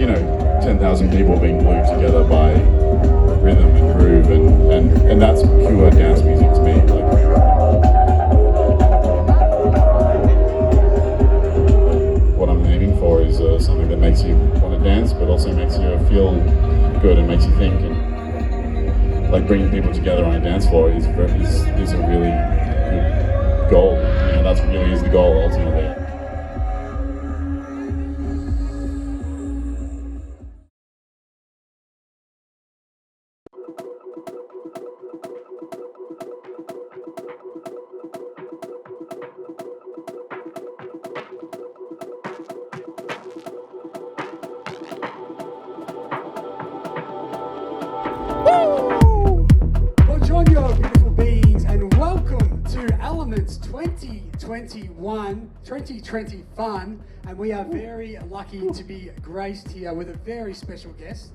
you know, 10,000 people being glued together by rhythm and groove, and that's pure dance music to me. Like, what I'm aiming for is something that makes you want to dance, but also makes you feel good and makes you think. And like bringing people together on a dance floor is a really good goal. You know, that's really is the goal ultimately. Buongiorno, beautiful beings, and welcome to Elements 2020 fun. And we are very lucky to be graced here with a very special guest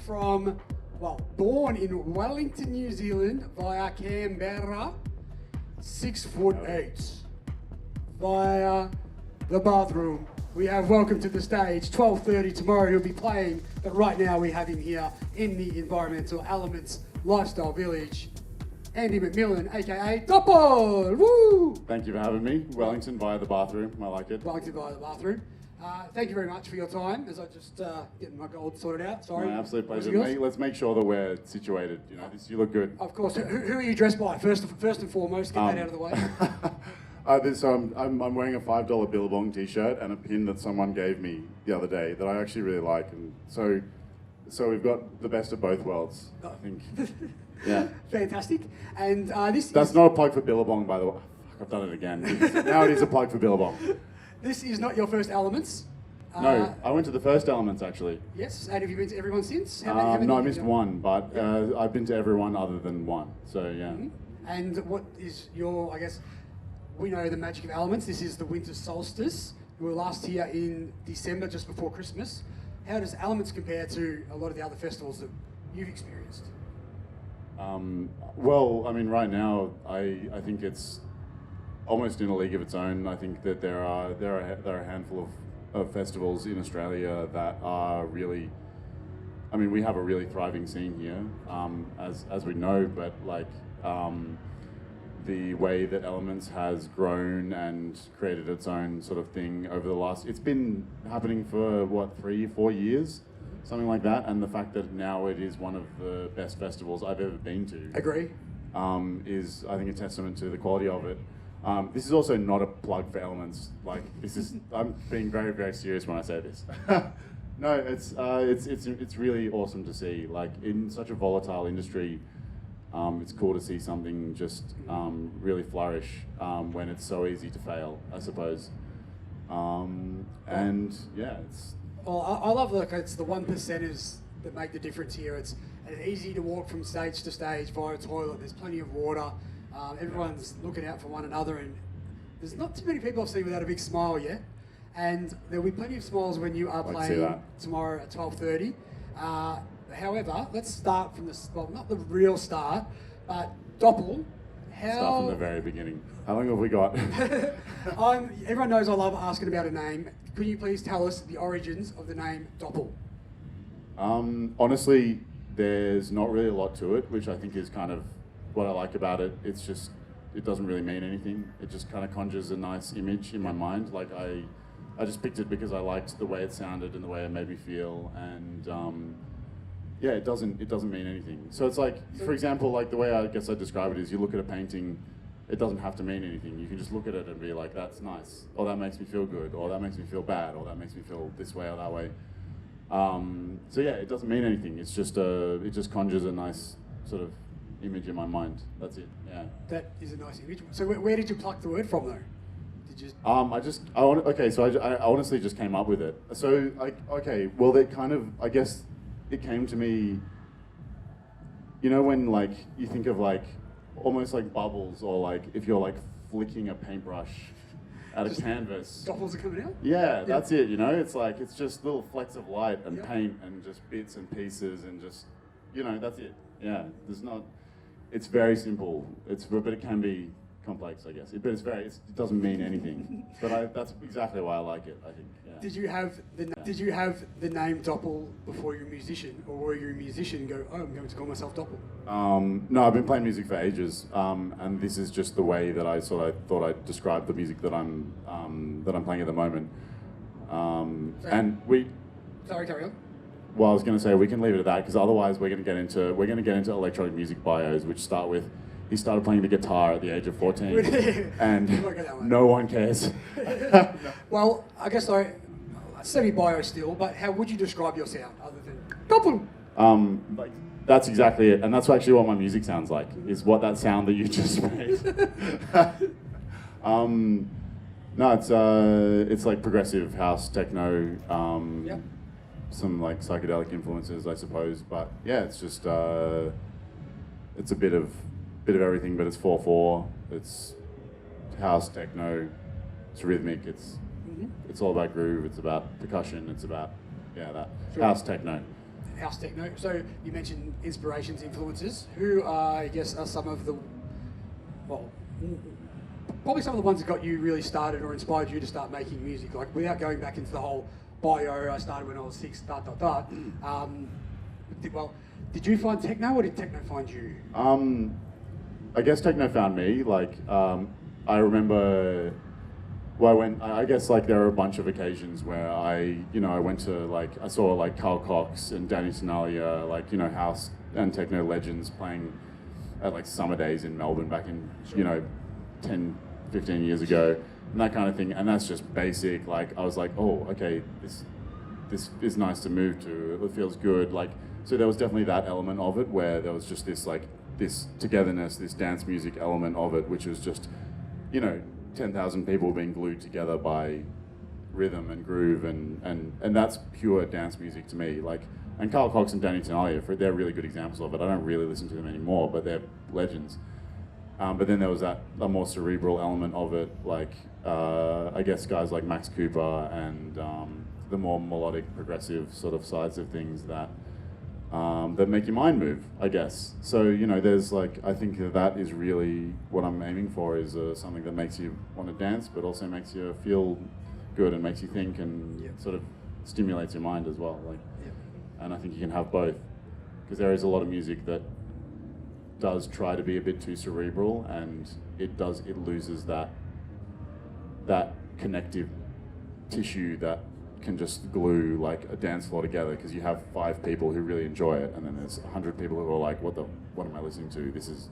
from, well, born in Wellington, New Zealand via Canberra, 6'8", via the bathroom. We have welcome to the stage, 12:30 tomorrow he'll be playing, but right now we have him here in the Environmental Elements Lifestyle Village, Andy McMillan, aka Doppel. Woo! Thank you for having me. Wellington via the bathroom. I like it. Wellington via the bathroom. Thank you very much for your time as I just getting my gold sorted out. Sorry. My absolute pleasure. Let's make sure that we're situated. You know, you look good. Of course. Who are you dressed by? First and foremost, get that out of the way. I'm wearing a $5 Billabong t-shirt and a pin that someone gave me the other day that I actually really like, and so we've got the best of both worlds, I think. Yeah. Fantastic. And That's not a plug for Billabong, by the way. Fuck, I've done it again. Now it is a plug for Billabong. This is not your first Elements. No, I went to the first Elements actually. Yes, and have you been to everyone since? How many no, I have you missed done? one, but I've been to everyone other than one. So yeah. Mm-hmm. And what is your, I guess, we know the magic of Elements. This is the winter solstice. We were last here in December, just before Christmas. How does Elements compare to a lot of the other festivals that you've experienced? Well, I mean, right now, I think it's almost in a league of its own. I think that there are a handful of festivals in Australia that are really, I mean, we have a really thriving scene here, as we know, but like, the way that Elements has grown and created its own sort of thing over the last, it's been happening for what, 3-4 years, something like that, and the fact that now it is one of the best festivals I've ever been to. Agree. Is, I think, a testament to the quality of it. This is also not a plug for Elements. Like, this is, I'm being very, very serious when I say this. No, it's really awesome to see. Like, in such a volatile industry, it's cool to see something just really flourish when it's so easy to fail, I suppose. And yeah, it's. Well, I love it's the 1%ers that make the difference here. It's easy to walk from stage to stage via a toilet. There's plenty of water. Everyone's looking out for one another, and there's not too many people I've seen without a big smile yet. And there'll be plenty of smiles when you are playing tomorrow at 12:30. However, let's start from well, not the real start, but Doppel. Start from the very beginning. How long have we got? Everyone knows I love asking about a name. Could you please tell us the origins of the name Doppel? Honestly, there's not really a lot to it, which I think is kind of what I like about it. It's just, it doesn't really mean anything. It just kind of conjures a nice image in my mind. Like I just picked it because I liked the way it sounded and the way it made me feel, and yeah, it doesn't mean anything. So it's like, for example, like the way I guess I describe it is, you look at a painting, it doesn't have to mean anything. You can just look at it and be like, that's nice, or that makes me feel good, or that makes me feel bad, or that makes me feel this way or that way. So yeah, it doesn't mean anything. It's just it just conjures a nice sort of image in my mind. That's it. Yeah. That is a nice image. So where did you pluck the word from, though? Did you? I honestly just came up with it. So okay, well, they kind of, I guess, it came to me. You know when like you think of like almost like bubbles, or like if you're like flicking a paintbrush at a canvas. Doppels are coming out? Yeah, that's it, you know? It's like, it's just little flecks of light and paint and just bits and pieces and just, you know, that's it. Yeah, there's not, it's very simple. But it can be complex, I guess. But it doesn't mean anything. But that's exactly why I like it, I think. Yeah. Did you have the name Doppel before you were a musician, or were you a musician and go, oh, I'm going to call myself Doppel? No, I've been playing music for ages, and this is just the way that I sort of thought I'd describe the music that I'm playing at the moment. Sorry, carry on. Well, I was going to say we can leave it at that because otherwise we're going to get into electronic music bios, which start with he started playing the guitar at the age of 14, and no one cares. Well, I guess semi-bio still, but how would you describe your sound other than Doppel? That's exactly it, and that's actually what my music sounds like. Is what that sound that you just made. No, it's like progressive house, techno, Yep. some like psychedelic influences, I suppose. But yeah, it's just it's a bit of everything, but it's 4/4. It's house, techno. It's rhythmic. It's all about groove. It's about percussion. It's about that Sure. house techno. House techno. So you mentioned inspirations, influences. Who I guess are some of the, probably some of the ones that got you really started or inspired you to start making music? Like without going back into the whole bio, I started when I was 6. Did you find techno or did techno find you? I guess techno found me. Like I remember. Well, I guess like there were a bunch of occasions where I went to I saw like Carl Cox and Danny Tenalia, house and techno legends playing at like summer days in Melbourne back in 10, 15 years ago, and that kind of thing. And that's just basic. Like I was like, oh, okay, this is nice to move to. It feels good. So there was definitely that element of it where there was just this togetherness, this dance music element of it, which was just 10,000 people being glued together by rhythm and groove, and that's pure dance music to me. And Carl Cox and Danny Tenalia, they're really good examples of it. I don't really listen to them anymore, but they're legends. But then there was a more cerebral element of it, I guess guys like Max Cooper and the more melodic, progressive sort of sides of things that make your mind move, I guess. So, there's I think that is really what I'm aiming for, is something that makes you want to dance, but also makes you feel good and makes you think and sort of stimulates your mind as well. And I think you can have both, because there is a lot of music that does try to be a bit too cerebral, and it loses that connective tissue that can just glue a dance floor together, because you have 5 people who really enjoy it, and then there's 100 people who are like, what am I listening to? This is...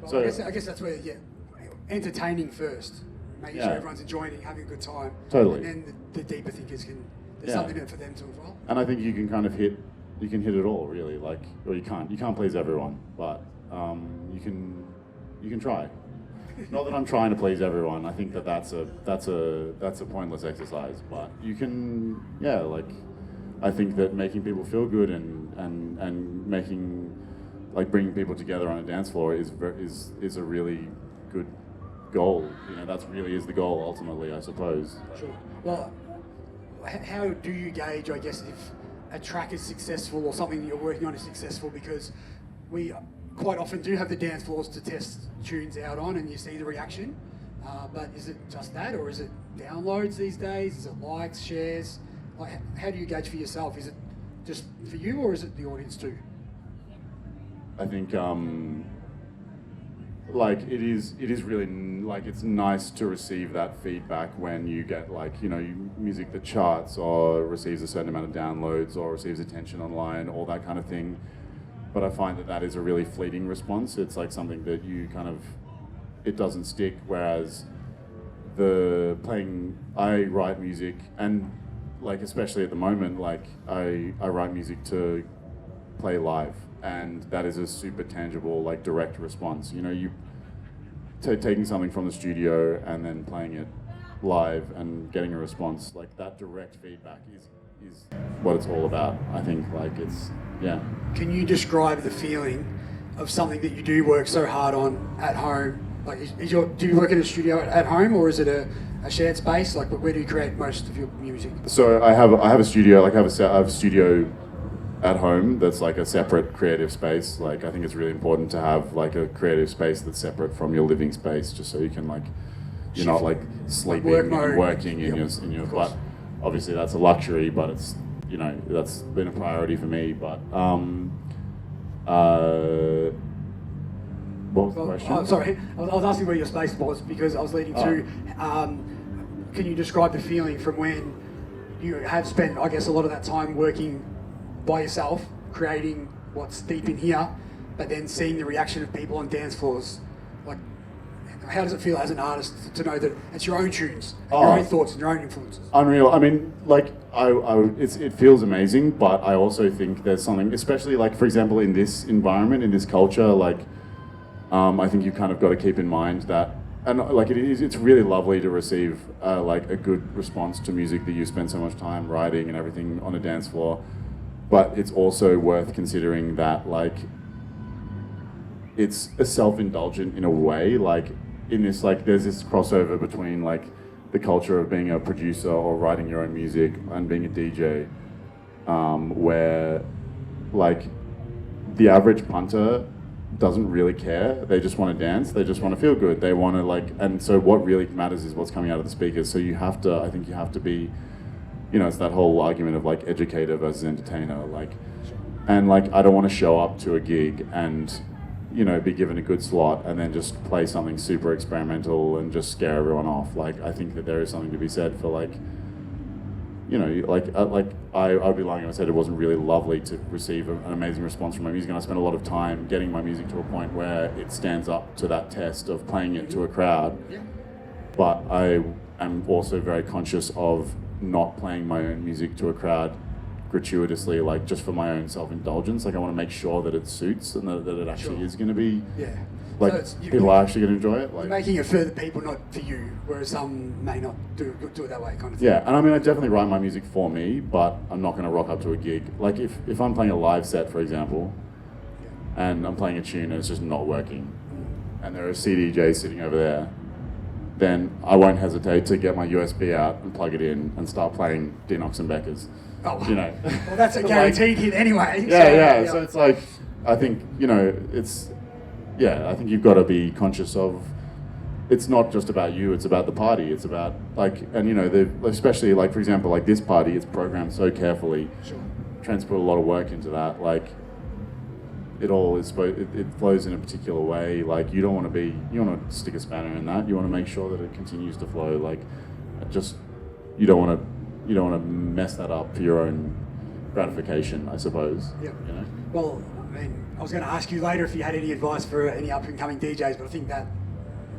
Well, So I guess that's where, entertaining first, making sure everyone's enjoying it, having a good time. Totally. And then the deeper thinkers there's something in it for them too as well. And I think you can kind of hit it all, really. Or you can't please everyone, but you can try. Not that I'm trying to please everyone. I think that's a pointless exercise. But you can, I think that making people feel good and making bringing people together on a dance floor is a really good goal. That's really is the goal ultimately, I suppose. Sure. Well, how do you gauge, I guess, if a track is successful or something that you're working on is successful? Because we quite often do have the dance floors to test tunes out on, and you see the reaction. But is it just that, or is it downloads these days? Is it likes, shares? How do you gauge for yourself? Is it just for you, or is it the audience too? I think it is really it's nice to receive that feedback when you get music that charts or receives a certain amount of downloads or receives attention online, all that kind of thing. But I find that is a really fleeting response. It's something that you it doesn't stick. Whereas I write music, and especially at the moment, I write music to play live, and that is a super tangible, direct response. You taking something from the studio and then playing it live and getting a response, that direct feedback is what it's all about. I think it's. Can you describe the feeling of something that you do work so hard on at home? Do you work in a studio at home, or is it a shared space? Where do you create most of your music? So I have a studio. I have a studio at home that's like a separate creative space. Like I think it's really important to have like a creative space that's separate from your living space, just so you can like you're not like sleeping and working in your but obviously that's a luxury, but it's that's been a priority for me. But what was the question? Oh, sorry, I was asking where your space was because I was leading to. Can you describe the feeling from when you have spent, I guess, a lot of that time working by yourself, creating what's deep in here, but then seeing the reaction of people on dance floors? Like, how does it feel as an artist to know that it's your own tunes, your own thoughts, and your own influences? Unreal. I mean, like, it feels amazing, but I also think there's something, especially like, for example, in this environment, in this culture, like, I think you've kind of got to keep in mind that, and like it's really lovely to receive like a good response to music that you spend so much time writing and everything on a dance floor, but it's also worth considering that like it's a self-indulgent in a way, like in this like there's this crossover between like the culture of being a producer or writing your own music and being a DJ, where like the average punter doesn't really care. They just want to dance. They just want to feel good. They want to like, and so what really matters is what's coming out of the speakers. So you have to, I think you have to be, it's that whole argument of like educator versus entertainer. Like, and like I don't want to show up to a gig and, be given a good slot and then just play something super experimental and just scare everyone off. Like, I think that there is something to be said for like, I'd be lying if I said it wasn't really lovely to receive an amazing response from my music, and I spent a lot of time getting my music to a point where it stands up to that test of playing it to a crowd. Yeah. But I am also very conscious of not playing my own music to a crowd gratuitously, like just for my own self-indulgence. Like I want to make sure that it suits and that it actually is going to be like so people are actually going to enjoy it. Like, you're making it for the people, not for you, whereas some may not do it that way, kind of thing. Yeah, and I mean, I definitely write my music for me, but I'm not going to rock up to a gig. Like if I'm playing a live set, for example, and I'm playing a tune and it's just not working, and there are CDJs sitting over there, then I won't hesitate to get my USB out and plug it in and start playing Dinox and Becker's. Oh, well, that's a guaranteed hit anyway. Yeah. So it's like, I think, it's, I think you've got to be conscious of, it's not just about you, it's about the party. It's about like, and especially like, for example, like this party, it's programmed so carefully. Sure. Transport a lot of work into that. Like, it flows in a particular way. Like, you want to stick a spanner in that. You want to make sure that it continues to flow. Like, you don't want to mess that up for your own gratification, I suppose. Yeah. Well, I mean, I was going to ask you later if you had any advice for any up-and-coming DJs, but I think that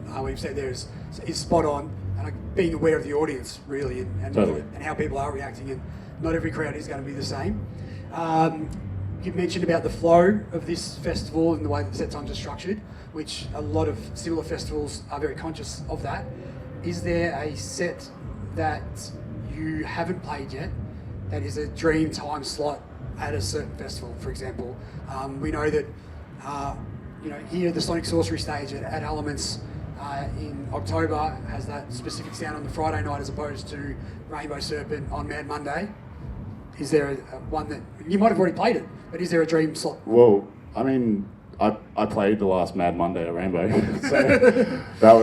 what you've said there is spot on, and being aware of the audience, really, and totally. And how people are reacting, and not every crowd is going to be the same. You mentioned about the flow of this festival and the way that the set times are structured, which a lot of similar festivals are very conscious of that. Is there a set that you haven't played yet that is a dream time slot at a certain festival, for example? We know that here the Sonic Sorcery stage at Elements in October has that specific sound on the Friday night as opposed to Rainbow Serpent on Mad Monday. Is there one that you might have already played it, but is there a dream slot? Well, I mean, I played the last Mad Monday at Rainbow, so that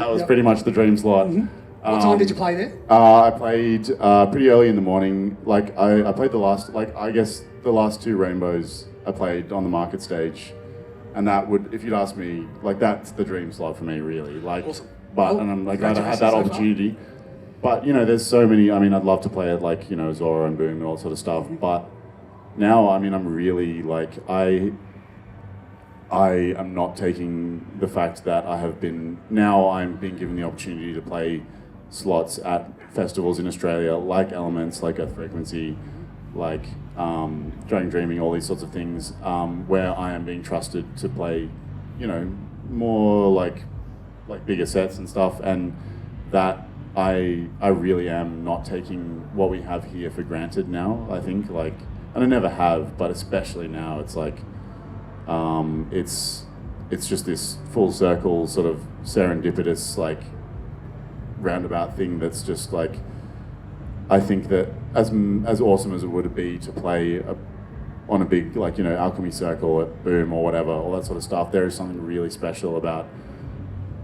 was pretty much the dream slot. Mm-hmm. What time did you play there? I played pretty early in the morning. Like I played the last two Rainbows I played on the market stage, and that would, if you'd ask me, like that's the dream slot for me, really. Like, awesome. But and I'm like glad I had that opportunity. But there's so many. I mean, I'd love to play at like Zora and Boom and all sort of stuff. Mm-hmm. But now, I mean, I'm really like I am not taking the fact that I'm being given the opportunity to play slots at festivals in Australia, like Elements, like Earth Frequency, like Dragon Dreaming, all these sorts of things, where I am being trusted to play, more like bigger sets and stuff, and that I really am not taking what we have here for granted now. I think and I never have, but especially now, it's like it's just this full circle sort of serendipitous roundabout thing that's just I think that as awesome as it would be to play on a big, like, you know, Alchemy Circle at Boom or whatever, all that sort of stuff, there is something really special about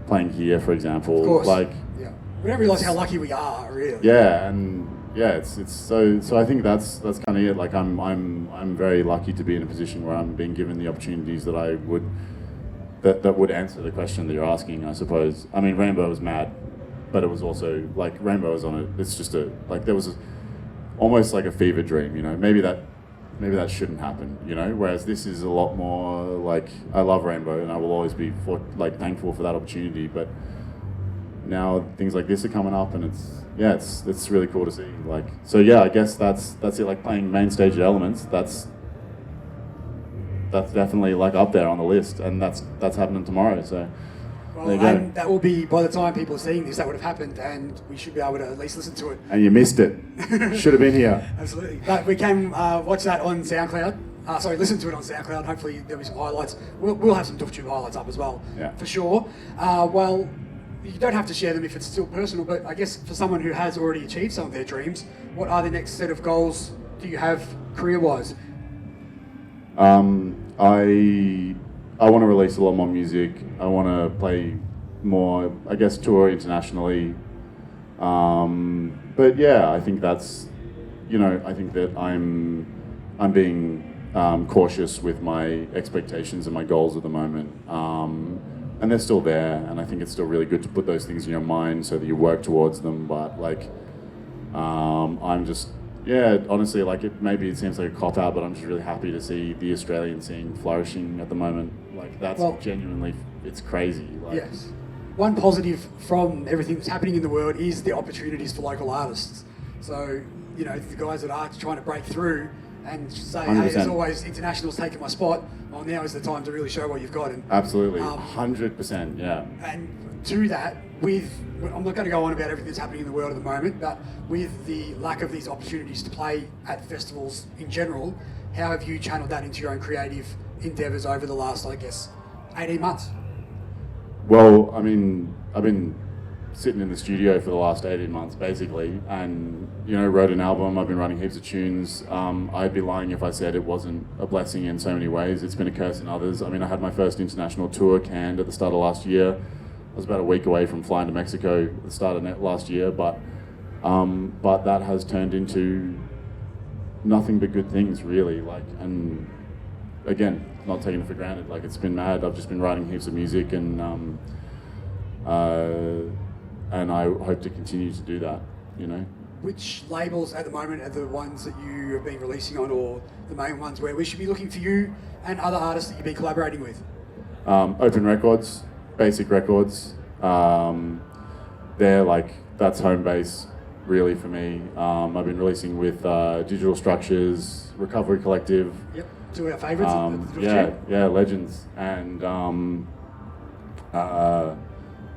playing here, for example. Of course. Like, yeah. We don't realise how lucky we are, really. yeah, and yeah, it's so I think that's kind of it. Like, I'm very lucky to be in a position where I'm being given the opportunities that I would that would answer the question that you're asking, I suppose. I mean, Rainbow was mad, but it was also like Rainbow was on it. It's just there was almost like a fever dream, you know. Maybe that shouldn't happen, you know. Whereas this is a lot more like, I love Rainbow and I will always be thankful for that opportunity. But now things like this are coming up, and it's really cool to see. Like, so yeah, I guess that's it. Like, playing main stage at Elements, that's definitely like up there on the list, and that's happening tomorrow. So well, there you go. And that will be, by the time people are seeing this, that would have happened, and we should be able to at least listen to it. And you missed it. Should have been here. Absolutely. But we can watch that on SoundCloud. Listen to it on SoundCloud. Hopefully there'll be some highlights. We'll have some Dooftube highlights up as well, Yeah. for sure. Well, you don't have to share them if it's still personal, but I guess for someone who has already achieved some of their dreams, what are the next set of goals do you have career-wise? I want to release a lot more music. I want to play more, I guess, tour internationally. But yeah, I think that's, you know, I think that I'm being cautious with my expectations and my goals at the moment. And they're still there, and I think it's still really good to put those things in your mind so that you work towards them. But like, I'm just, yeah, honestly, like, maybe it seems like a cop-out, but I'm just really happy to see the Australian scene flourishing at the moment. Like, that's genuinely, it's crazy. Like, yes. One positive from everything that's happening in the world is the opportunities for local artists. So, you know, the guys that are trying to break through and say, 100%. hey, there's always internationals taking my spot. Well, now is the time to really show what you've got. And, absolutely, 100%, yeah. And to that, I'm not going to go on about everything that's happening in the world at the moment, but with the lack of these opportunities to play at festivals in general, how have you channeled that into your own creative endeavours over the last, I guess, 18 months? Well, I mean, I've been sitting in the studio for the last 18 months, basically, and, you know, wrote an album. I've been writing heaps of tunes. I'd be lying if I said it wasn't a blessing in so many ways. It's been a curse in others. I mean, I had my first international tour canned at the start of last year. I was about a week away from flying to Mexico at the start of last year, but that has turned into nothing but good things, really. Like, and again, not taking it for granted. Like, it's been mad. I've just been writing heaps of music, and I hope to continue to do that, you know. Which labels at the moment are the ones that you have been releasing on, or the main ones where we should be looking for you and other artists that you've been collaborating with? Open Records, Basic Records. They're like, that's home base, really, for me. I've been releasing with Digital Structures, Recovery Collective. Yep, two of our favourites. Yeah, legends. And well,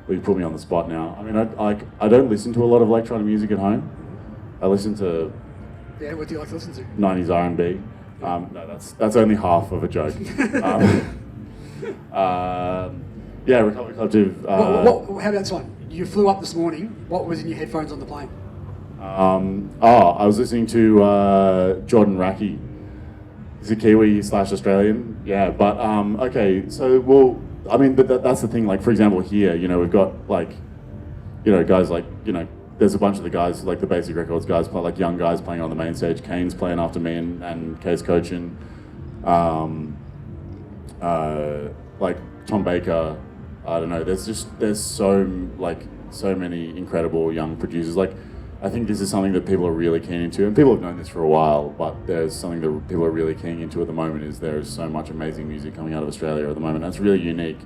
you put me on the spot now. I mean, I don't listen to a lot of electronic music at home. I listen to what do you like to listen to? 90s R&B. No, that's only half of a joke. Yeah, Recovery Collective. How about this one? You flew up this morning. What was in your headphones on the plane? I was listening to Jordan Racky. He's a Kiwi / Australian. Yeah, but okay, so, well, I mean, but that's the thing. Like, for example, here, you know, we've got, like, you know, guys like, you know, there's a bunch of the guys, like the Basic Records guys, like young guys playing on the main stage. Kane's playing after me and Kay's coaching. Like Tom Baker, I don't know. There's so many incredible young producers. Like, I think this is something that people are really keen into, and people have known this for a while, but there's something that people are really keen into at the moment. Is there is so much amazing music coming out of Australia at the moment. That's really unique.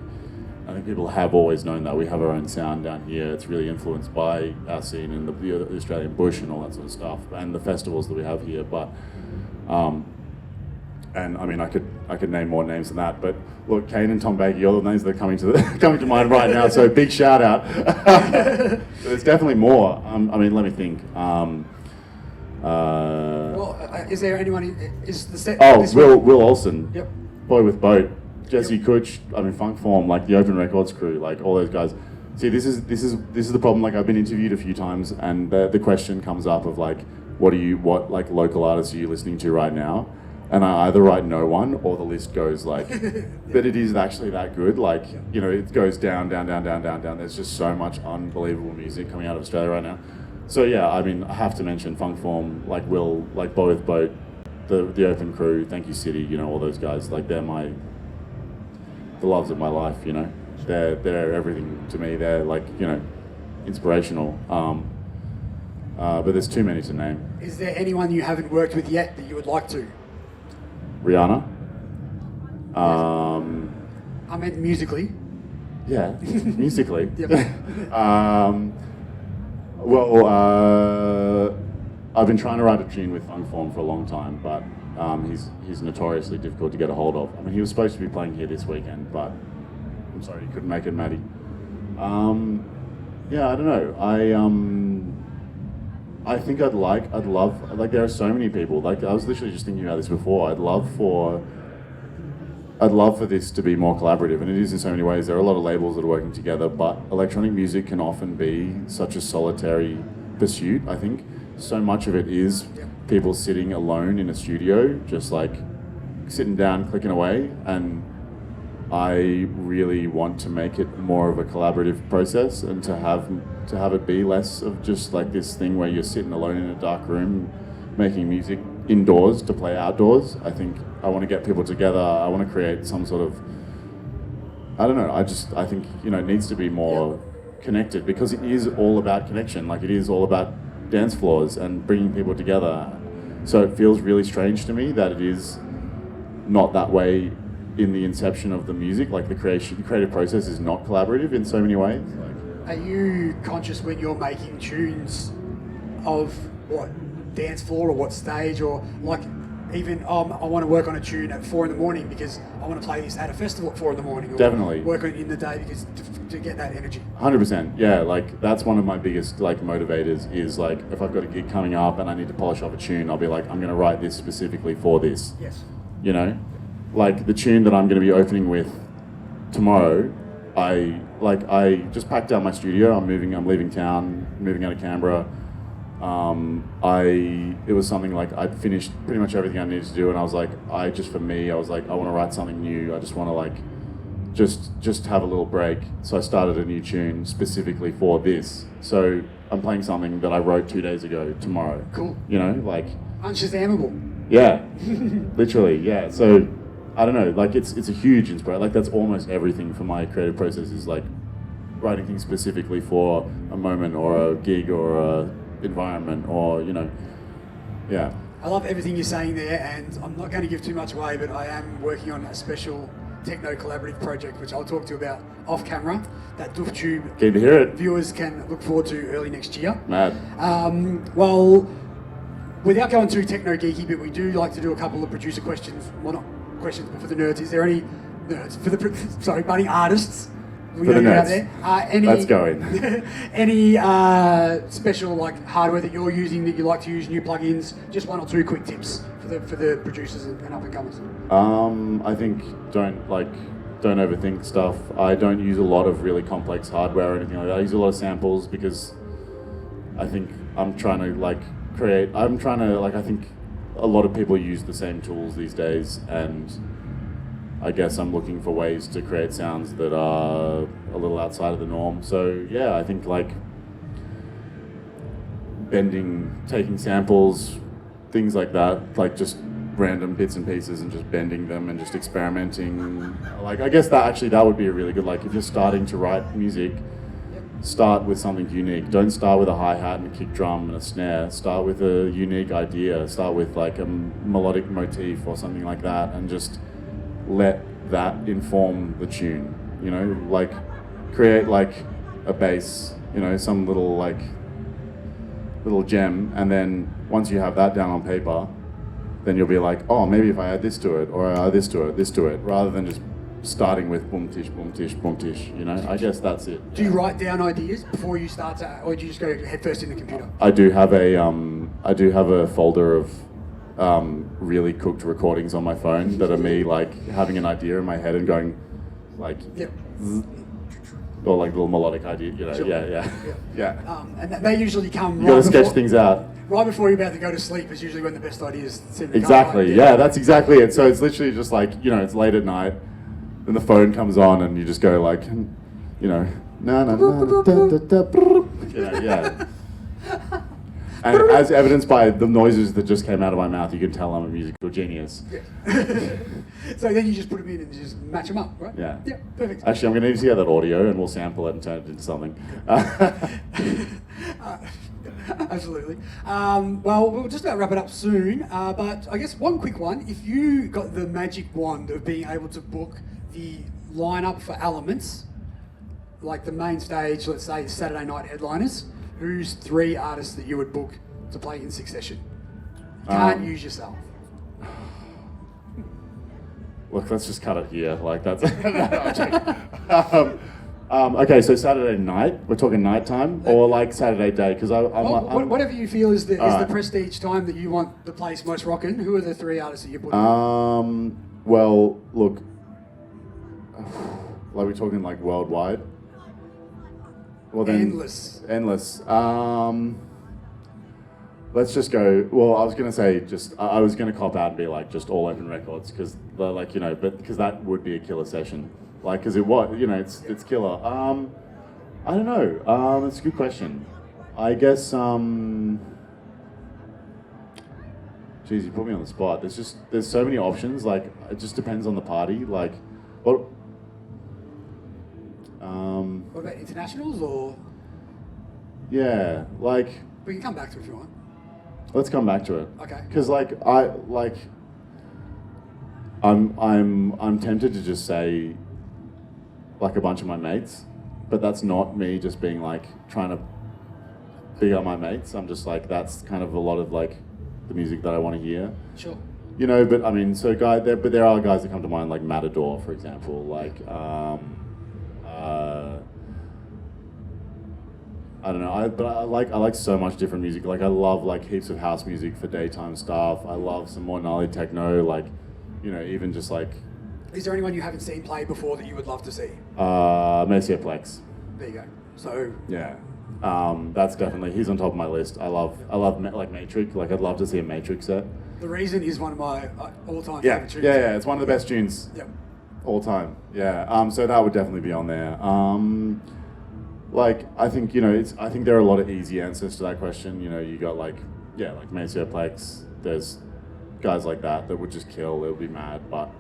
I think people have always known that. We have our own sound down here. It's really influenced by our scene and the Australian bush and all that sort of stuff, and the festivals that we have here. But, and I mean, I could name more names than that. But look, Kane and Tom Baker, you're the names that are coming to mind right now. So big shout out. There's definitely more. I mean, let me think. Well, is there anyone? Is the set? Oh, Will Olsen. Yep. Boy with Boat. Jesse Kutch, I mean, Funk Form, like the Open Records crew, like all those guys. See, this is the problem. Like, I've been interviewed a few times, and the question comes up of like, what like local artists are you listening to right now? and I either write no one or the list goes like, but it is actually that good. Like, you know, it goes down, down, down, down, down, down. There's just so much unbelievable music coming out of Australia right now. So yeah, I mean, I have to mention Funk Form, like Will, like Both Boat, the Open Crew, Thank You City, you know, all those guys. Like they're the loves of my life, you know. They're everything to me. They're like, you know, inspirational. But there's too many to name. Is there anyone you haven't worked with yet that you would like to? Rihanna. I meant musically. Yeah, musically. Yep. I've been trying to write a tune with Funk Form for a long time, but he's notoriously difficult to get a hold of. I mean, he was supposed to be playing here this weekend, but I'm sorry he couldn't make it, Maddie. Yeah, I don't know. I think I'd love, like there are so many people, like I was literally just thinking about this before, I'd love for this to be more collaborative, and it is in so many ways. There are a lot of labels that are working together, but electronic music can often be such a solitary pursuit, I think. So much of it is people sitting alone in a studio, just like sitting down, clicking away, and I really want to make it more of a collaborative process and to have it be less of just like this thing where you're sitting alone in a dark room making music indoors to play outdoors. I think I want to get people together. I want to create some sort of, I don't know, I think, you know, it needs to be more connected because it is all about connection. Like it is all about dance floors and bringing people together. So it feels really strange to me that it is not that way in the inception of the music. Like the creative process is not collaborative in so many ways. Are you conscious when you're making tunes of what dance floor or what stage, or like even I want to work on a tune at 4 a.m. because I want to play this at a festival at 4 a.m. or definitely work on it in the day because to get that energy? 100%. Yeah, like that's one of my biggest like motivators is like if I've got a gig coming up and I need to polish off a tune, I'll be like, I'm going to write this specifically for this. Yes. You know, like the tune that I'm going to be opening with tomorrow, I just packed out my studio. I'm leaving town, moving out of Canberra. It was something like I'd finished pretty much everything I needed to do, and I was like, I want to write something new. I just want to like, just have a little break. So I started a new tune specifically for this. So I'm playing something that I wrote 2 days ago tomorrow. Cool. You know, like Unshazammable. Yeah, literally. Yeah. So I don't know. Like it's a huge inspiration. Like that's almost everything for my creative process is like writing things specifically for a moment or a gig or a environment or, you know, yeah. I love everything you're saying there, and I'm not going to give too much away, but I am working on a special techno collaborative project, which I'll talk to you about off camera, that Dooftube Keen to hear it. Viewers can look forward to early next year. Mad. Well, without going too techno geeky, but we do like to do a couple of producer questions, well not questions, but for the nerds. Is there any nerds, budding artists? We for the nerds. Out there. Let's go in. Any special like hardware that you're using that you like to use, new plugins? Just 1 or 2 quick tips for the producers and up and comers. I think don't overthink stuff. I don't use a lot of really complex hardware or anything like that. I use a lot of samples because I think I'm trying to like create. I think a lot of people use the same tools these days, and I guess I'm looking for ways to create sounds that are a little outside of the norm. So yeah, I think like bending, taking samples, things like that, like just random bits and pieces and just bending them and just experimenting. Like I guess that would be a really good, like if you're starting to write music, start with something unique. Don't start with a hi-hat and a kick drum and a snare. Start with a unique idea. Start with like a melodic motif or something like that, and just let that inform the tune, you know, like create like a bass, you know, some little gem, and then once you have that down on paper, then you'll be like, oh, maybe if I add this to it, or I add this to it, rather than just starting with boom tish, boom tish, boom tish, you know. I guess that's it. Do you write down ideas before you start to, or do you just go head first in the computer? I do have a folder of really cooked recordings on my phone that are me like having an idea in my head and going like, yep. or like little melodic idea, you know, Sure. yeah. And they usually come You gotta right sketch before, things out. right before you're about to go to sleep is usually when the best ideas seem to come. Exactly, Right? yeah, that's exactly it. So it's literally just like, you know, it's late at night, then the phone comes on and you just go like, you know, na na na da da da brrr, you know, yeah. And as evidenced by the noises that just came out of my mouth, you can tell I'm a musical genius. So then you just put them in and you just match them up, right? Yeah. Yeah, perfect. Actually, I'm going to need to hear that audio and we'll sample it and turn it into something. Absolutely. Well, we'll just about wrap it up soon, but I guess one quick one. If you got the magic wand of being able to book the lineup for Elements, like the main stage, let's say Saturday night headliners, who's 3 artists that you would book to play in succession? You can't use yourself. Look, let's just cut it here. Like that's. Okay, so Saturday night. We're talking nighttime, or like Saturday day, because I'm Whatever you feel is the Alright. prestige time that you want the place most rocking. Who are the 3 artists that you put? Well, look. Like we're talking like worldwide. Well then. Endless. Let's just go. Well, I was gonna say I was gonna cop out and be like just all open records because like, you know, but because that would be a killer session. Like, because it was, you know, it's killer. I don't know. It's a good question. I guess. Geez, you put me on the spot. There's so many options. Like, it just depends on the party. Like, what? What about internationals or? Yeah, like. We can come back to it if you want. Let's come back to it. Okay. Because I'm tempted to just say like a bunch of my mates, but that's not me just being like trying to big up my mates. I'm just like that's kind of a lot of like the music that I want to hear. Sure. You know, but I mean, so there are guys that come to mind like Matador, for example, like I don't know, I like so much different music. Like I love like heaps of house music for daytime stuff. I love some more gnarly techno, like, you know, even just like. Is there anyone you haven't seen play before that you would love to see? Plex. There you go. So. Yeah, that's definitely, he's on top of my list. I love like Matrix. Like I'd love to see a Matrix set. The Reason is one of my all-time Yeah, favorite tunes. yeah, it's one of the best tunes. Yep. All time. Yeah. So that would definitely be on there. Like I think, you know, I think there are a lot of easy answers to that question. You know, you got like Maceo Plex. There's guys like that would just kill. It would be mad, but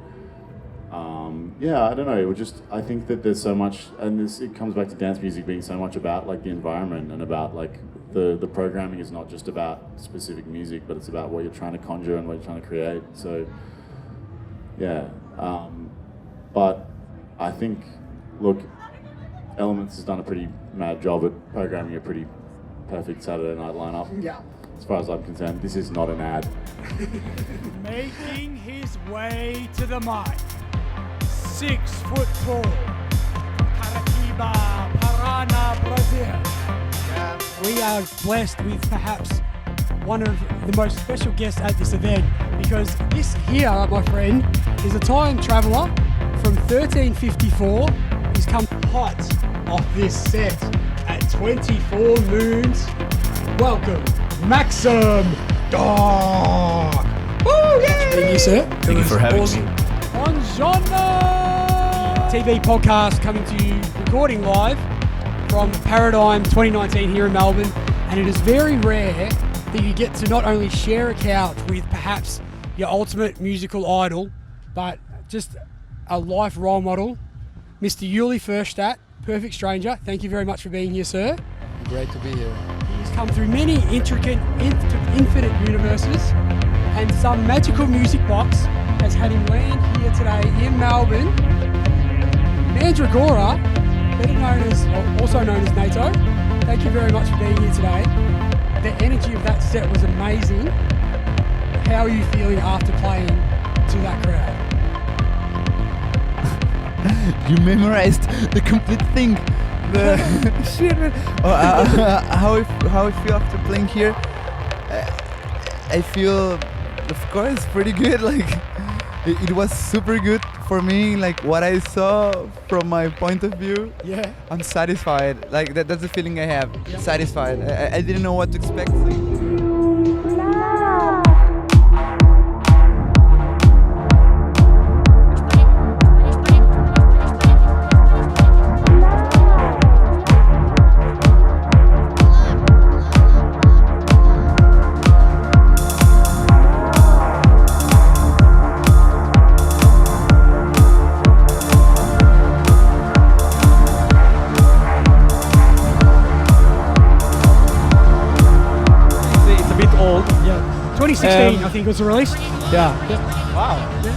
yeah, I don't know. It would just. I think that there's so much, and it comes back to dance music being so much about like the environment and about like the programming is not just about specific music, but it's about what you're trying to conjure and what you're trying to create. So yeah, but I think, look, Elements has done a pretty mad job at programming a pretty perfect Saturday night lineup. Yeah. As far as I'm concerned, this is not an ad. Making his way to the mic, 6'4", Carapiba, Parana, Brazil. We are blessed with perhaps one of the most special guests at this event, because this here, my friend, is a time traveller from 1354. He's come hot off this set at 24 moons. Welcome, Maxim Dog. Woo, yay! Thank you, sir. Thank you for having me. Buongiorno! TV podcast coming to you, recording live from Paradigm 2019 here in Melbourne, and it is very rare that you get to not only share a couch with perhaps your ultimate musical idol, but just a life role model, Mr. Uli Furstadt, Perfect Stranger. Thank you very much for being here, sir. Great to be here. He's come through many intricate, infinite universes, and some magical music box has had him land here today in Melbourne. Mandragora, better known as, or also known as NATO, thank you very much for being here today. The energy of that set was amazing. How are you feeling after playing to that crowd? You memorized the complete thing. Shit, man. How I feel after playing here? I feel, of course, pretty good. Like it was super good for me, like what I saw from my point of view, Yeah. I'm satisfied. Like that's the feeling I have. Yeah. Satisfied. I didn't know what to expect. It's a bit old. Yeah. 2016, I think, was released. Yeah. Wow.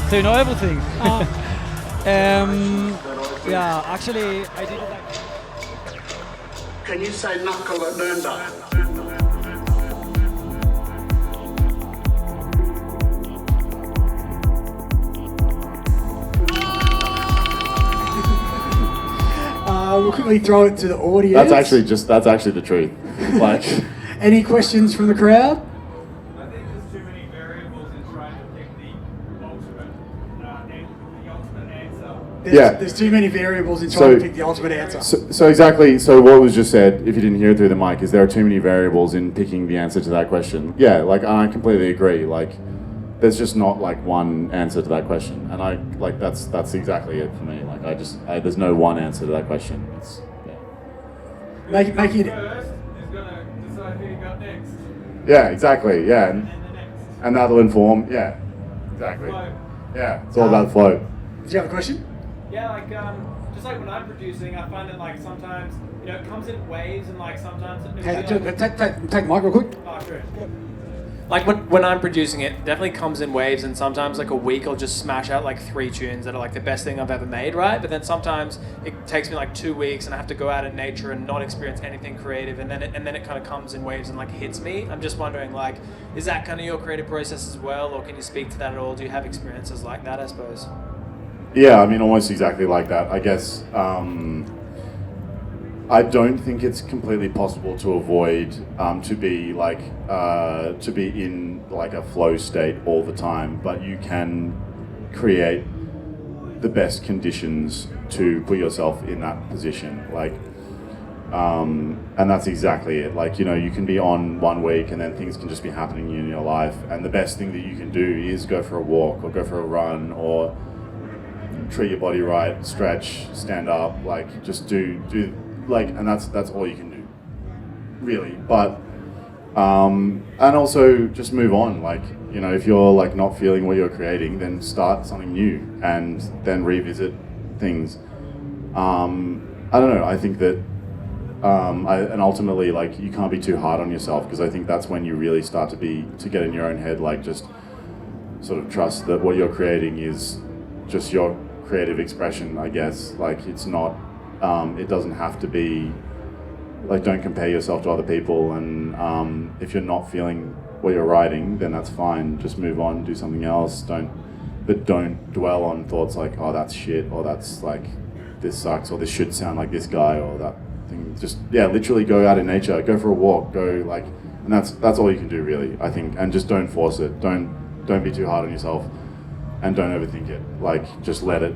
So you know everything. Yeah, actually, I did it like. Can you say knuckle at Nuremberg? We'll quickly throw it to the audience. That's actually the truth. Like, Any questions from the crowd? I think there's too many variables in trying to pick the ultimate answer. Yeah. There's too many variables in trying to pick the ultimate answer. so exactly. So what was just said, if you didn't hear it through the mic, is there are too many variables in picking the answer to that question. Yeah, like I completely agree. Like, there's just not like one answer to that question, and I like that's exactly it for me. Like there's no one answer to that question. It's, yeah. Make it. First is gonna decide who you got next, Yeah, exactly. Yeah, and the next. and that'll inform. Yeah, exactly. Flow. Yeah, it's all about flow. Did you have a question? Yeah, like just like when I'm producing, I find that like sometimes it comes in waves, and like sometimes it'll Hey, be like, take the mic real quick. oh, sure. Like when I'm producing it, definitely comes in waves, and sometimes like a week I'll just smash out like 3 tunes that are like the best thing I've ever made, right? But then sometimes it takes me like 2 weeks, and I have to go out in nature and not experience anything creative, and then it kind of comes in waves and like hits me. I'm just wondering, like, is that kind of your creative process as well, or can you speak to that at all? Do you have experiences like that, I suppose? Yeah, I mean, almost exactly like that. I guess I don't think it's completely possible to avoid to be in like a flow state all the time, but you can create the best conditions to put yourself in that position. Like, and that's exactly it. Like, you can be on 1 week and then things can just be happening in your life, and the best thing that you can do is go for a walk or go for a run or treat your body right, stretch, stand up, like just do like, and that's all you can do, really. But and also just move on. Like, if you're like not feeling what you're creating, then start something new and then revisit things. I don't know. I think that and ultimately, like, you can't be too hard on yourself, because I think that's when you really start to get in your own head. Like, just sort of trust that what you're creating is just your creative expression, I guess. Like, it's not, it doesn't have to be, like, don't compare yourself to other people, and if you're not feeling what you're writing, then that's fine, just move on, do something else. Don't dwell on thoughts like, oh, that's shit, or that's like, this sucks, or this should sound like this guy, or that thing. Just, yeah, literally go out in nature, go for a walk, go like, and that's all you can do, really, I think. And just don't force it, don't be too hard on yourself. And don't overthink it. Like, just let it,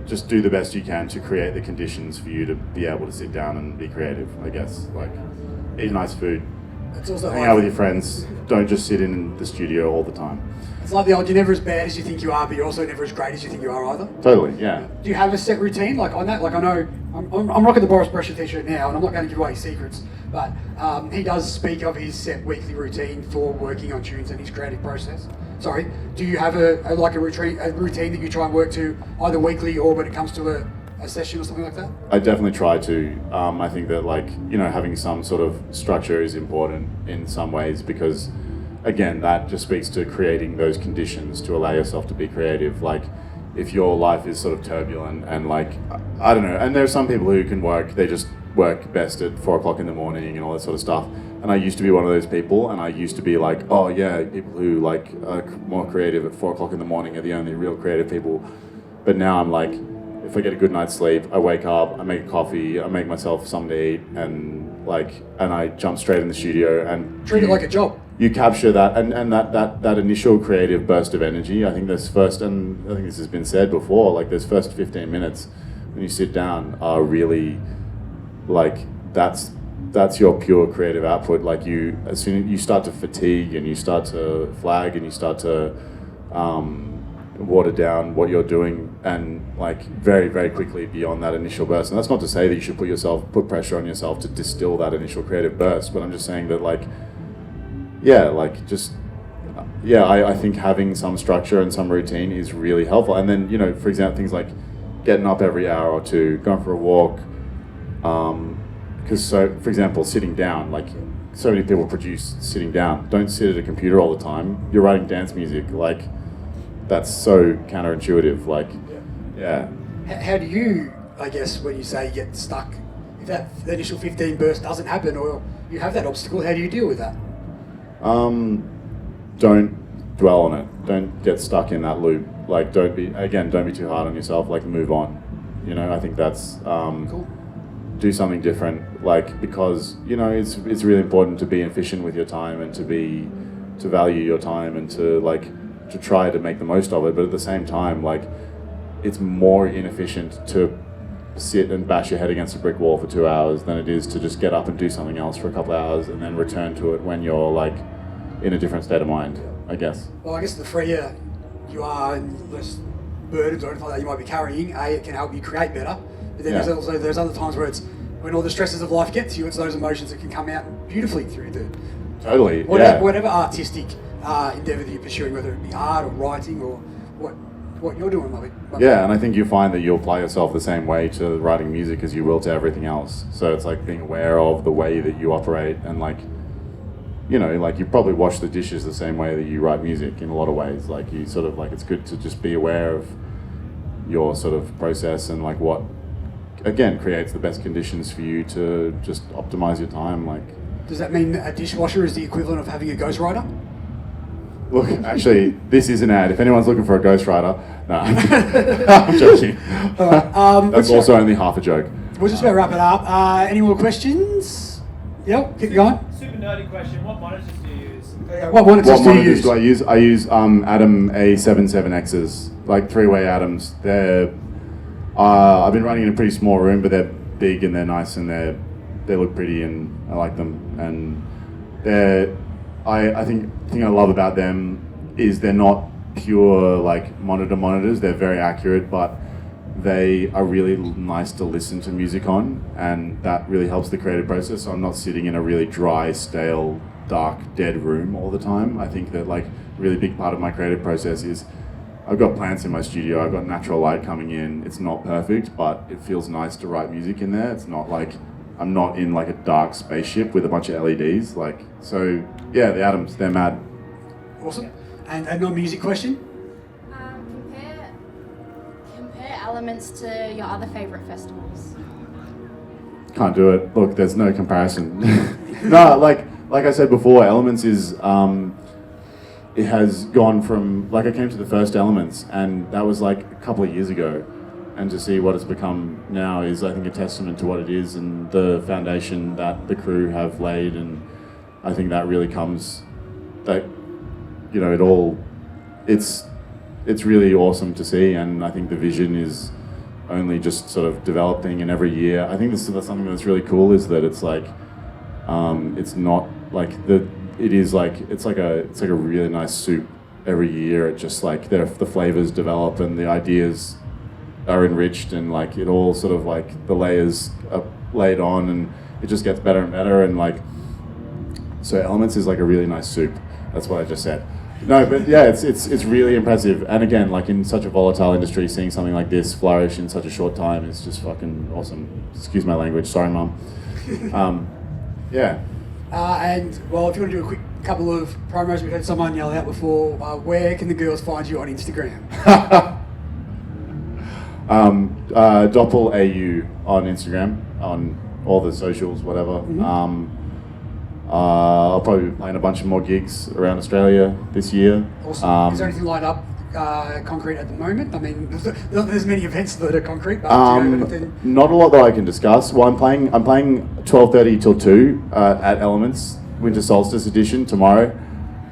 just do the best you can to create the conditions for you to be able to sit down and be creative, I guess. Like, eat nice food, It's also hang like, out with your friends, don't just sit in the studio all the time. it's like the old, you're never as bad as you think you are, but you're also never as great as you think you are either. Totally, yeah. Do you have a set routine? Like on that, like I know, I'm rocking the Boris Brasher t-shirt now, and I'm not going to give away his secrets, but he does speak of his set weekly routine for working on tunes and his creative process. Sorry, do you have a routine that you try and work to either weekly or when it comes to a session or something like that? I definitely try to. I think that, like, having some sort of structure is important in some ways, because, again, that just speaks to creating those conditions to allow yourself to be creative. Like, if your life is sort of turbulent and, like, I don't know, and there are some people who can they just work best at 4 o'clock in the morning and all that sort of stuff. And I used to be one of those people, and I used to be like, oh yeah, people who like are more creative at 4 o'clock in the morning are the only real creative people. But now I'm like, if I get a good night's sleep, I wake up, I make a coffee, I make myself something to eat, and I jump straight in the studio and Treat it like a job. you capture that and that initial creative burst of energy. I think this first, and I think this has been said before, like those first 15 minutes when you sit down are really like that's your pure creative output. Like as soon as you start to fatigue and you start to flag and you start to water down what you're doing, and like very, very quickly beyond that initial burst. And that's not to say that you should put pressure on yourself to distill that initial creative burst, but I'm just saying that I think having some structure and some routine is really helpful. And then, you know, for example, things like getting up every hour or two, going for a walk, because for example, sitting down, like so many people produce sitting down. Don't sit at a computer all the time. You're writing dance music, like that's so counterintuitive. Like, yeah. How do you, I guess, when you say you get stuck, if that initial 15 burst doesn't happen or you have that obstacle, how do you deal with that? Don't dwell on it. Don't get stuck in that loop. Like, don't be too hard on yourself. Like, move on. You know, I think that's Cool. Do something different. Like, because you know, it's really important to be efficient with your time and to value your time and to try to make the most of it. But at the same time, like, it's more inefficient to sit and bash your head against a brick wall for 2 hours than it is to just get up and do something else for a couple of hours and then return to it when you're like in a different state of mind, I guess. Well, I guess the freer you are and less burdens or anything like that you might be carrying, it can help you create better. But then there's also those other times where it's when all the stresses of life get to you, it's those emotions that can come out beautifully through the Totally. whatever artistic endeavour that you're pursuing, whether it be art or writing or what you're doing, maybe. Yeah, and I think you'll find that you'll apply yourself the same way to writing music as you will to everything else. So it's like being aware of the way that you operate and like, you know, like you probably wash the dishes the same way that you write music in a lot of ways. Like you sort of like, it's good to just be aware of your sort of process and like what, again, creates the best conditions for you to just optimize your time. Like, does that mean a dishwasher is the equivalent of having a ghostwriter? Look, actually, this is an ad. If anyone's looking for a ghostwriter, no, I'm joking. That's also only half a joke. We'll just about wrap it up. Any more questions? Yep, keep going. Super nerdy question. What monitors do you use? What monitors do I use? I use Atom A77Xs, like 3-way Atoms. They're I've been running in a pretty small room, but they're big and they're nice and they look pretty and I like them. And I think the thing I love about them is they're not pure like monitors. They're very accurate, but they are really nice to listen to music on, and that really helps the creative process. So I'm not sitting in a really dry, stale, dark, dead room all the time. I think that like a really big part of my creative process is I've got plants in my studio, I've got natural light coming in. It's not perfect, but it feels nice to write music in there. It's not like I'm not in like a dark spaceship with a bunch of LEDs. Like, so yeah, the Atoms, they're mad. Awesome. And a non-music question? Compare Elements to your other favourite festivals. Can't do it. Look, there's no comparison. No, like I said before, Elements is, it has gone from, like I came to the first Elements and that was like a couple of years ago. And to see what it's become now is, I think, a testament to what it is and the foundation that the crew have laid. And I think that really comes, that, you know, it's really awesome to see. And I think the vision is only just sort of developing, and every year, I think that's something that's really cool is that it's like, it's not like it's like a really nice soup every year. It just like the flavors develop and the ideas are enriched, and like it all sort of like the layers are laid on, and it just gets better and better. And like, so Elements is like a really nice soup. That's what I just said. No, but yeah, it's really impressive. And again, like in such a volatile industry, seeing something like this flourish in such a short time is just fucking awesome. Excuse my language. Sorry, Mum. Yeah. And well, if you want to do a quick couple of promos, we had someone yell out before. Where can the girls find you on Instagram? Doppel AU on Instagram, on all the socials, whatever. Mm-hmm. I'll probably be playing a bunch of more gigs around Australia this year. Awesome. Is there anything lined up concrete at the moment? I mean, there's many events that are concrete, but do you have anything? Not a lot that I can discuss. Well, I'm playing 12:30 till 2 at Elements Winter Solstice Edition tomorrow.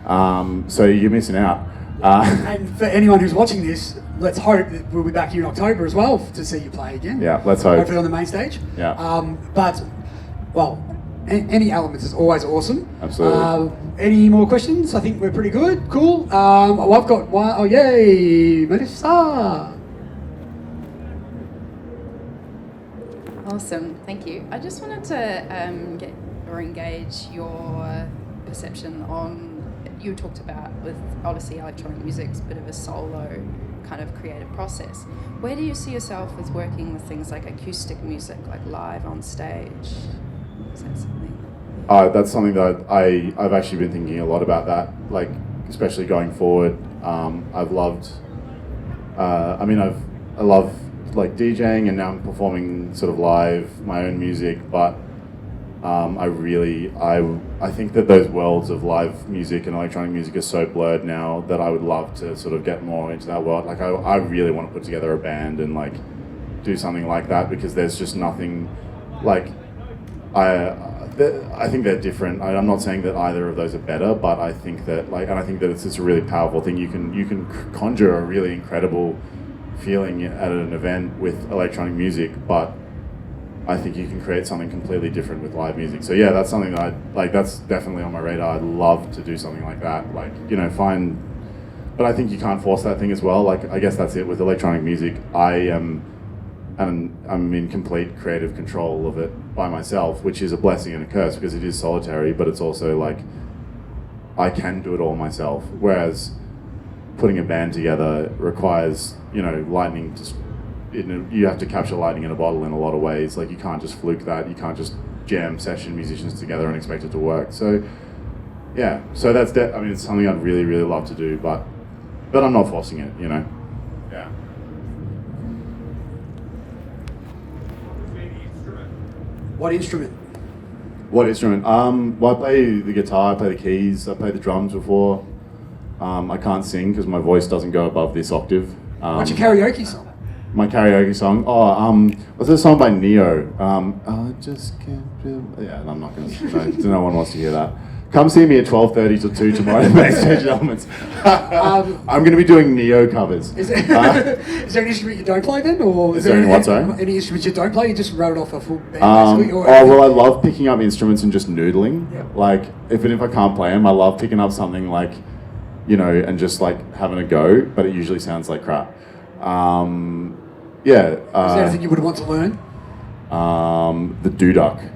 So you're missing out. And for anyone who's watching this, let's hope that we'll be back here in October as well to see you play again. Yeah, let's hope. Hopefully on the main stage. Yeah. But, well, any Elements is always awesome. Absolutely. Any more questions? I think we're pretty good. Cool. Well, I've got one. Oh, yay! Melissa! Awesome, thank you. I just wanted to get or engage your perception on, you talked about with obviously electronic music's a bit of a solo kind of creative process. Where do you see yourself with working with things like acoustic music, like live on stage? Is that something? That's something that I've actually been thinking a lot about that, like especially going forward. I've loved, I love like DJing, and now I'm performing sort of live my own music, but I think that those worlds of live music and electronic music are so blurred now that I would love to sort of get more into that world. Like I really want to put together a band and like do something like that, because there's just nothing like I think they're different. I'm not saying that either of those are better, but I think that and I think that it's just a really powerful thing. You can conjure a really incredible feeling at an event with electronic music, but I think you can create something completely different with live music. So yeah, that's something that that's definitely on my radar. I'd love to do something like that. But I think you can't force that thing as well. Like, I guess that's it with electronic music. I'm in complete creative control of it by myself, which is a blessing and a curse, because it is solitary, but it's also like, I can do it all myself. Whereas putting a band together requires, lightning you have to capture lightning in a bottle in a lot of ways. Like, you can't just fluke that. You can't just jam session musicians together and expect it to work. So, yeah. So that's it's something I'd really, really love to do, but I'm not forcing it. Yeah. What instrument? What instrument? Well, I play the guitar. I play the keys. I played the drums before. I can't sing because my voice doesn't go above this octave. What's your karaoke song? My karaoke song? What's this song by Neo? I just can't feel... Yeah, I'm not going to... No one wants to hear that. Come see me at 12:30 till 2 tomorrow at Backstage Elements. I'm going to be doing Neo covers. Is there any instrument you don't play then? Or is there any what, sorry? Any instruments you don't play? You just wrote off a full band basically? Well, I love picking up instruments and just noodling. Yeah. Like, even if I can't play them, I love picking up something like, and just like having a go, but it usually sounds like crap. Yeah. Is there anything you would want to learn? The dooduck.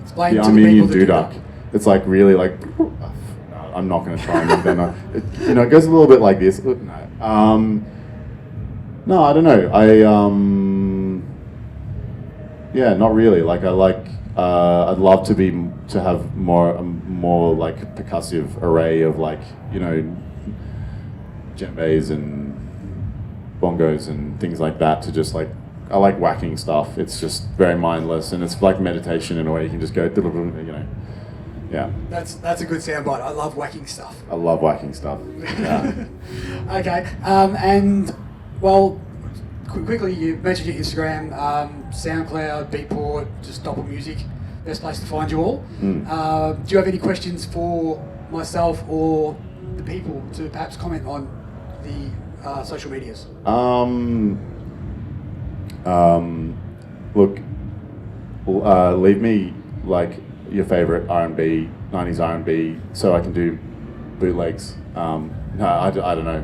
Explain the to Armenian the people dooduck. It's like really like. I'm not going to try and make that. It goes a little bit like this. No, no, I don't know. Yeah, not really. Like I'd love to have more like percussive array of like djembes and bongos and things like that to just like, I like whacking stuff. It's just very mindless, and it's like meditation in a way. You can just go, yeah. That's a good soundbite. I love whacking stuff. I love whacking stuff. Yeah. Okay, and well, quickly, you mentioned your Instagram, SoundCloud, Beatport, just Doppel Music, best place to find you all. Do you have any questions for myself or the people to perhaps comment on the social medias? Look, leave me like your favorite R&B, 90s R&B, so I can do bootlegs. No, I don't know.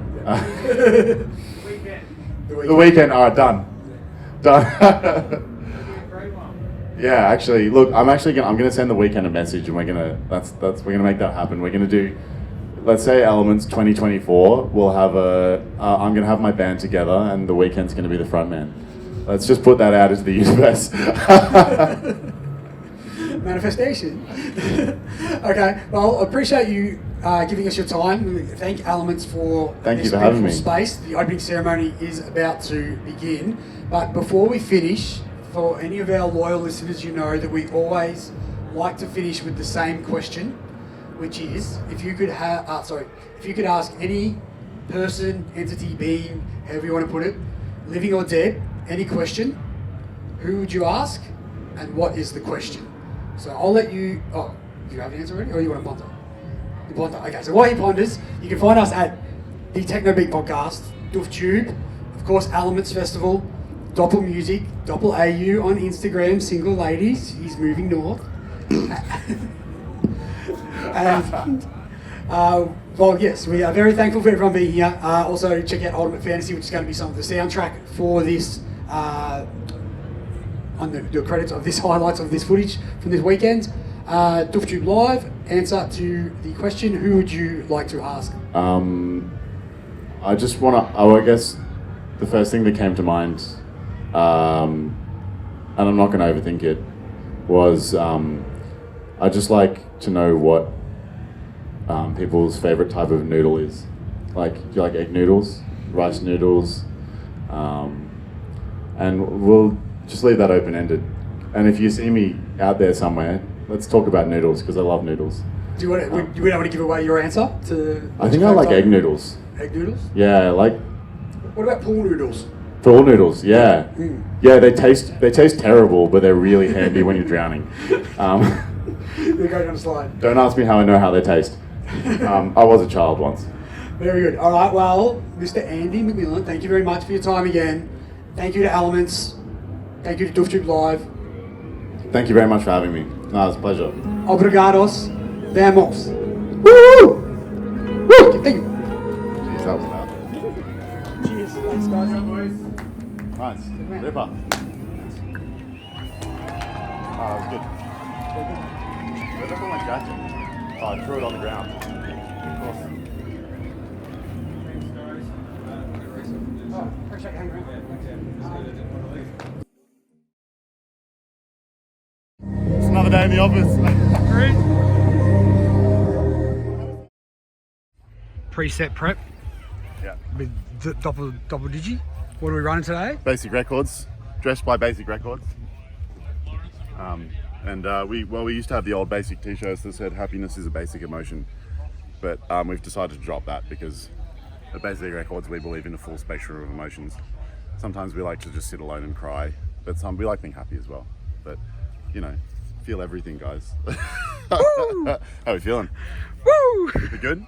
The Weekend. All right, done. Yeah, actually, look, I'm gonna send The Weekend a message, and we're gonna make that happen. We're gonna do, let's say Elements 2024. We'll have I'm gonna have my band together, and The Weekend's gonna be the front man. Let's just put that out into the universe. Manifestation. Okay, well, I appreciate you giving us your time. Thank Elements for Thank this you for having beautiful me. space. The opening ceremony is about to begin, but before we finish, for any of our loyal listeners, you know that we always like to finish with the same question, which is, if you could ask any person, entity, being, however you want to put it, living or dead, any question, who would you ask, and what is the question? So I'll let you. Oh, do you have an answer already, or you want to ponder? Okay, so while he ponders, you can find us at the Techno Beat Podcast, Dooftube, of course, Elements Festival, Doppel Music, Doppel AU on Instagram, single ladies, he's moving north. And, well, yes, we are very thankful for everyone being here. Also, check out Ultimate Fantasy, which is going to be some of the soundtrack for this, on the credits of this, highlights of this footage from this weekend. Dooftube Live, answer to the question, who would you like to ask? I just want to, I guess the first thing that came to mind, and I'm not going to overthink it, was I'd just like to know what people's favorite type of noodle is. Like, do you like egg noodles, rice noodles? And we'll just leave that open-ended. And if you see me out there somewhere, let's talk about noodles, because I love noodles. Do you want to, would you want to give away your answer to? I think I like egg noodles. Egg noodles? Yeah, like. What about pool noodles? Pool noodles, yeah. Yeah, they taste terrible, but they're really handy when you're drowning. They're going on a slide. Don't ask me how I know how they taste. I was a child once. Very good. All right, well, Mr. Andy McMillan, thank you very much for your time again. Thank you to Elements. Thank you to Dooftube Live. Thank you very much for having me. No, it's a pleasure. Obrigados. Vamos. Woo! Woo! Thank you. Jeez, that was loud. Cheers. Thanks, guys. Nice. Ripper. Oh, that was good. Where'd I put my jacket? Oh, I threw it on the ground. Of course. Oh, appreciate you hanging around. It's another day in the office. Preset prep Yeah. with double digi. What are we running today? Basic Records, dressed by Basic Records. We used to have the old Basic t-shirts that said happiness is a basic emotion, but we've decided to drop that because at Basic Records we believe in a full spectrum of emotions. Sometimes we like to just sit alone and cry, but we like being happy as well. But you know, feel everything, guys. How are we feeling? Woo! We good?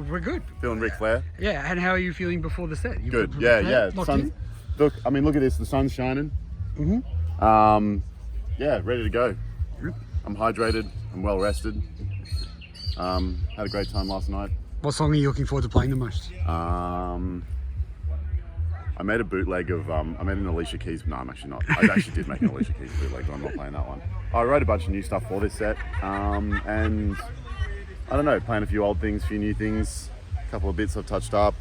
We're good. Feeling Ric Flair? Yeah, and how are you feeling before the set? You Good. prepared? Yeah. Locked in? Look, I mean, look at this. The sun's shining. Yeah, ready to go. I'm hydrated. I'm well rested. Had a great time last night. What song are you looking forward to playing the most? I made a bootleg of, I made an Alicia Keys, no, I'm actually not. I actually did make an Alicia Keys bootleg, but I'm not playing that one. I wrote a bunch of new stuff for this set, and I don't know, playing a few old things, a few new things, a couple of bits I've touched up,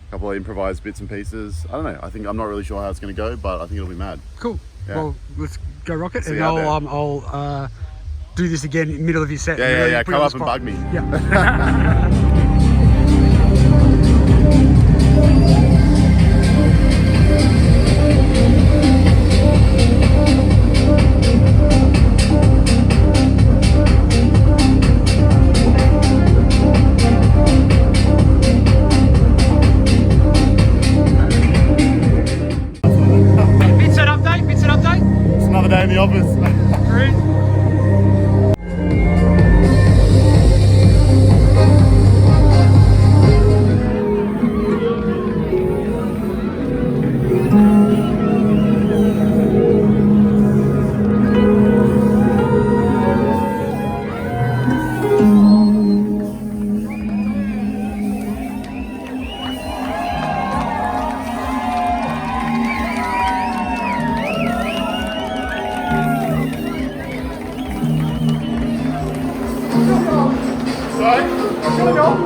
a couple of improvised bits and pieces. I don't know, I'm not really sure how it's going to go, but I think it'll be mad. Cool. Yeah. Well, let's go rock it, See and you out there. I'll do this again in the middle of your set. Yeah, Put you come on up the and spot. bug me. Yeah. Bit set update. It's another day in the office.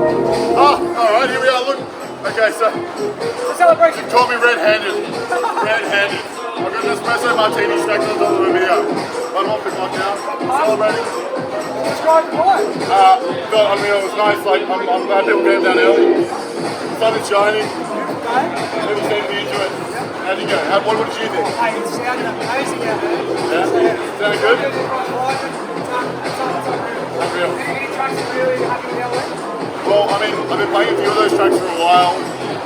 Alright, here we are, look. Okay, so celebration. Caught me red-handed. Red-handed. I've got an espresso martini stacked on top of a beer. I'm off the clock now. Celebrating. Describe the play. It was nice, like, I'm glad people came down early. The sun is shining. People seem to be into it. How'd you go? What did you think? Hey, it sounded amazing out there. Yeah? Sounded good? Unreal. Any tracks that really happy with our way? Well, I mean, I've been playing a few of those tracks for a while,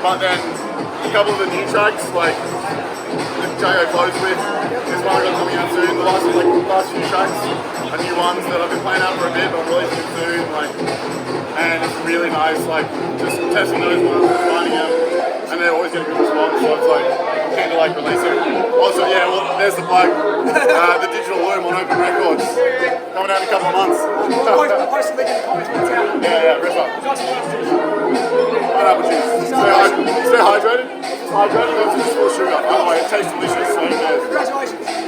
but then a couple of the new tracks, like the J.O. closed with, this one I got coming out soon. The last few tracks are new ones that I've been playing out for a bit, but I'm releasing it soon. Like, and it's really nice, like just testing those ones and finding out, and they always get a good response. So it's like keen to like release it. Also, yeah, well, there's the plug, the digital loom on Open Records, coming out in a couple of months. Yeah, rip up. Pineapple juice. Stay hydrated. Hydrated. That's just full sugar. By the way, it tastes delicious. So Congratulations.